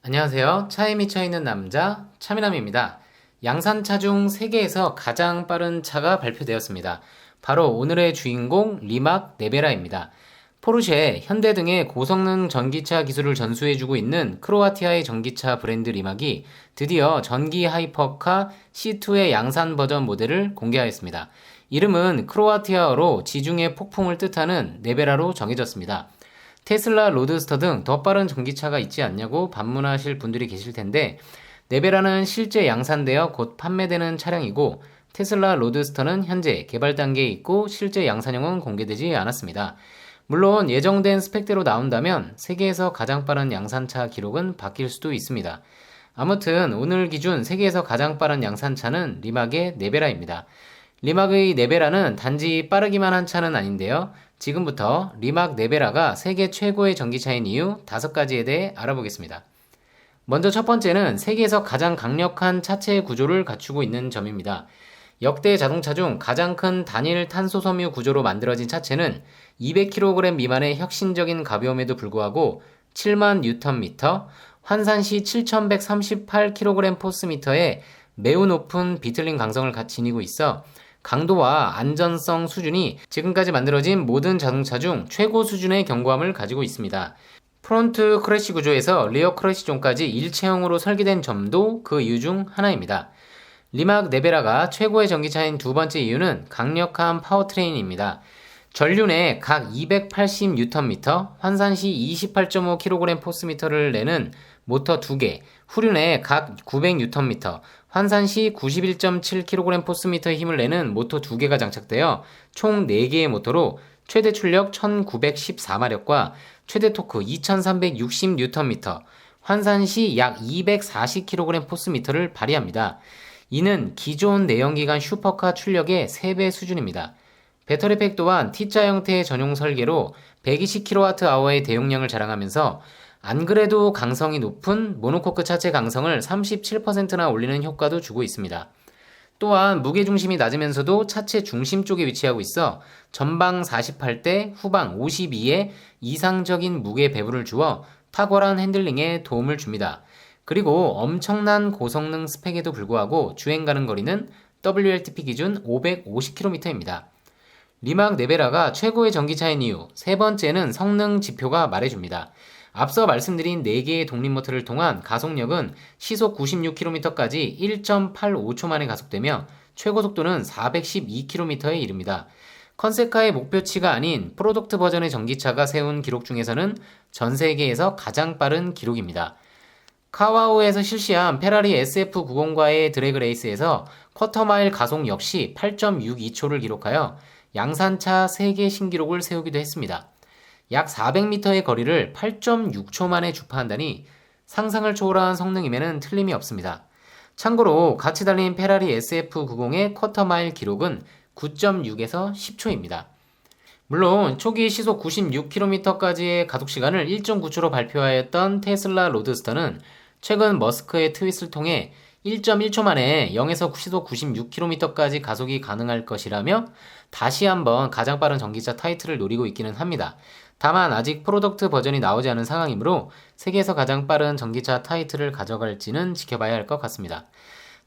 안녕하세요. 차에 미쳐있는 남자 차미남입니다. 양산차 중 세계에서 가장 빠른 차가 발표되었습니다. 바로 오늘의 주인공 리막 네베라입니다. 포르쉐, 현대 등의 고성능 전기차 기술을 전수해주고 있는 크로아티아의 전기차 브랜드 리막이 드디어 전기 하이퍼카 C2의 양산 버전 모델을 공개하였습니다. 이름은 크로아티아어로 지중해 폭풍을 뜻하는 네베라로 정해졌습니다. 테슬라 로드스터 등 더 빠른 전기차가 있지 않냐고 반문하실 분들이 계실 텐데, 네베라는 실제 양산되어 곧 판매되는 차량이고, 테슬라 로드스터는 현재 개발 단계에 있고 실제 양산형은 공개되지 않았습니다. 물론 예정된 스펙대로 나온다면 세계에서 가장 빠른 양산차 기록은 바뀔 수도 있습니다. 아무튼 오늘 기준 세계에서 가장 빠른 양산차는 리막의 네베라입니다. 리막의 네베라는 단지 빠르기만 한 차는 아닌데요. 지금부터 리막 네베라가 세계 최고의 전기차인 이유 5가지에 대해 알아보겠습니다. 먼저 첫 번째는 세계에서 가장 강력한 차체 구조를 갖추고 있는 점입니다. 역대 자동차 중 가장 큰 단일 탄소 섬유 구조로 만들어진 차체는 200kg 미만의 혁신적인 가벼움에도 불구하고 7만 뉴턴미터, 환산시 7138kg 포스미터의 매우 높은 비틀링 강성을 지니고 있어 강도와 안전성 수준이 지금까지 만들어진 모든 자동차 중 최고 수준의 견고함을 가지고 있습니다. 프론트 크래시 구조에서 리어 크래시 존까지 일체형으로 설계된 점도 그 이유 중 하나입니다. 리막 네베라가 최고의 전기차인 두 번째 이유는 강력한 파워트레인입니다. 전륜에 각 280Nm, 환산시 28.5kg 포스미터를 내는 모터 2개, 후륜에 각 900Nm, 환산시 91.7kg 포스미터의 힘을 내는 모터 2개가 장착되어 총 4개의 모터로 최대 출력 1914마력과 최대 토크 2360Nm, 환산시 약 240kg 포스미터를 발휘합니다. 이는 기존 내연기관 슈퍼카 출력의 3배 수준입니다. 배터리팩 또한 T자 형태의 전용 설계로 120kWh의 대용량을 자랑하면서 안 그래도 강성이 높은 모노코크 차체 강성을 37%나 올리는 효과도 주고 있습니다. 또한 무게중심이 낮으면서도 차체 중심 쪽에 위치하고 있어 전방 48대 후방 52의 이상적인 무게 배분을 주어 탁월한 핸들링에 도움을 줍니다. 그리고 엄청난 고성능 스펙에도 불구하고 주행 가는 거리는 WLTP 기준 550km입니다. 리막 네베라가 최고의 전기차인 이유 세 번째는 성능 지표가 말해줍니다. 앞서 말씀드린 4개의 독립모터를 통한 가속력은 시속 96km까지 1.85초 만에 가속되며 최고 속도는 412km에 이릅니다. 컨셉카의 목표치가 아닌 프로덕트 버전의 전기차가 세운 기록 중에서는 전 세계에서 가장 빠른 기록입니다. 카와우에서 실시한 페라리 SF90과의 드래그 레이스에서 쿼터마일 가속 역시 8.62초를 기록하여 양산차 세계 신기록을 세우기도 했습니다. 약 400m의 거리를 8.6초 만에 주파한다니 상상을 초월한 성능임에는 틀림이 없습니다. 참고로 같이 달린 페라리 SF90의 쿼터마일 기록은 9.6에서 10초입니다. 물론 초기 시속 96km까지의 가속시간을 1.9초로 발표하였던 테슬라 로드스터는 최근 머스크의 트윗을 통해 1.1초 만에 0에서 시속 96km까지 가속이 가능할 것이라며 다시 한번 가장 빠른 전기차 타이틀을 노리고 있기는 합니다. 다만 아직 프로덕트 버전이 나오지 않은 상황이므로 세계에서 가장 빠른 전기차 타이틀을 가져갈지는 지켜봐야 할 것 같습니다.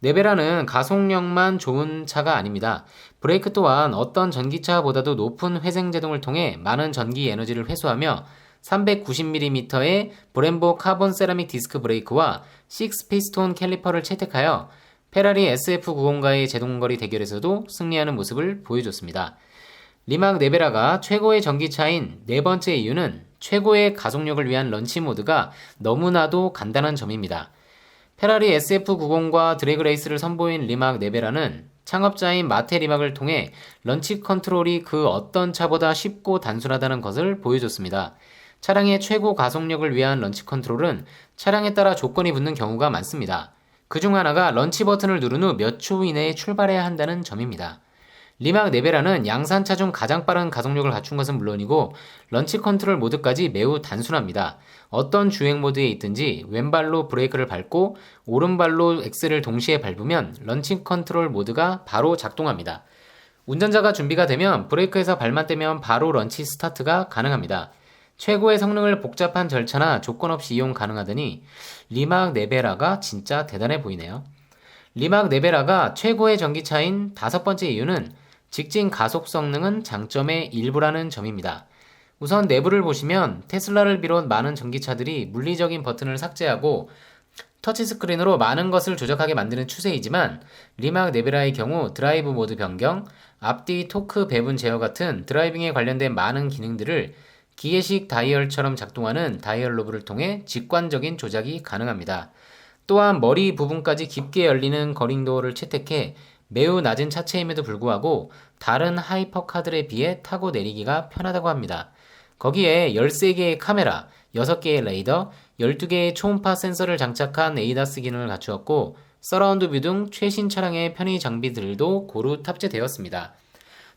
네베라는 가속력만 좋은 차가 아닙니다. 브레이크 또한 어떤 전기차보다도 높은 회생제동을 통해 많은 전기 에너지를 회수하며 390mm의 브렘보 카본 세라믹 디스크 브레이크와 6피스톤 캘리퍼를 채택하여 페라리 SF90과의 제동거리 대결에서도 승리하는 모습을 보여줬습니다. 리막 네베라가 최고의 전기차인 네 번째 이유는 최고의 가속력을 위한 런치 모드가 너무나도 간단한 점입니다. 페라리 SF90과 드래그 레이스를 선보인 리막 네베라는 창업자인 마테 리막을 통해 런치 컨트롤이 그 어떤 차보다 쉽고 단순하다는 것을 보여줬습니다. 차량의 최고 가속력을 위한 런치 컨트롤은 차량에 따라 조건이 붙는 경우가 많습니다. 그중 하나가 런치 버튼을 누른 후 몇 초 이내에 출발해야 한다는 점입니다. 리막 네베라는 양산차 중 가장 빠른 가속력을 갖춘 것은 물론이고 런치 컨트롤 모드까지 매우 단순합니다. 어떤 주행 모드에 있든지 왼발로 브레이크를 밟고 오른발로 엑셀을 동시에 밟으면 런치 컨트롤 모드가 바로 작동합니다. 운전자가 준비가 되면 브레이크에서 발만 떼면 바로 런치 스타트가 가능합니다. 최고의 성능을 복잡한 절차나 조건 없이 이용 가능하더니 리막 네베라가 진짜 대단해 보이네요. 리막 네베라가 최고의 전기차인 다섯 번째 이유는 직진 가속 성능은 장점의 일부라는 점입니다. 우선 내부를 보시면 테슬라를 비롯 많은 전기차들이 물리적인 버튼을 삭제하고 터치스크린으로 많은 것을 조작하게 만드는 추세이지만 리막 네베라의 경우 드라이브 모드 변경, 앞뒤 토크 배분 제어 같은 드라이빙에 관련된 많은 기능들을 기계식 다이얼처럼 작동하는 다이얼 로브를 통해 직관적인 조작이 가능합니다. 또한 머리 부분까지 깊게 열리는 거링도어를 채택해 매우 낮은 차체임에도 불구하고 다른 하이퍼카들에 비해 타고 내리기가 편하다고 합니다. 거기에 13개의 카메라, 6개의 레이더, 12개의 초음파 센서를 장착한 에이다스 기능을 갖추었고 서라운드 뷰 등 최신 차량의 편의 장비들도 고루 탑재되었습니다.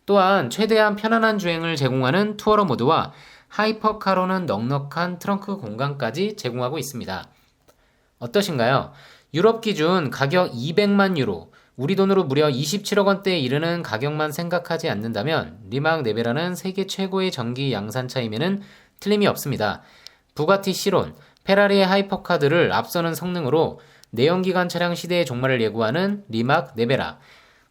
또한 최대한 편안한 주행을 제공하는 투어러 모드와 하이퍼카로는 넉넉한 트렁크 공간까지 제공하고 있습니다. 어떠신가요? 유럽 기준 가격 200만 유로, 우리 돈으로 무려 27억 원대에 이르는 가격만 생각하지 않는다면 리막 네베라는 세계 최고의 전기 양산차임에는 틀림이 없습니다. 부가티 시론, 페라리의 하이퍼카들을 앞서는 성능으로 내연기관 차량 시대의 종말을 예고하는 리막 네베라.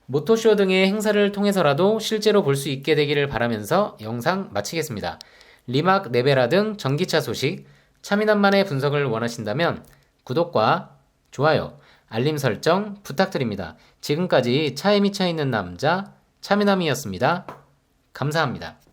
모토쇼 등의 행사를 통해서라도 실제로 볼 수 있게 되기를 바라면서 영상 마치겠습니다. 리막 네베라 등 전기차 소식, 차미남만의 분석을 원하신다면 구독과 좋아요, 알림 설정 부탁드립니다. 지금까지 차에 미쳐 있는 남자 차미남이었습니다. 감사합니다.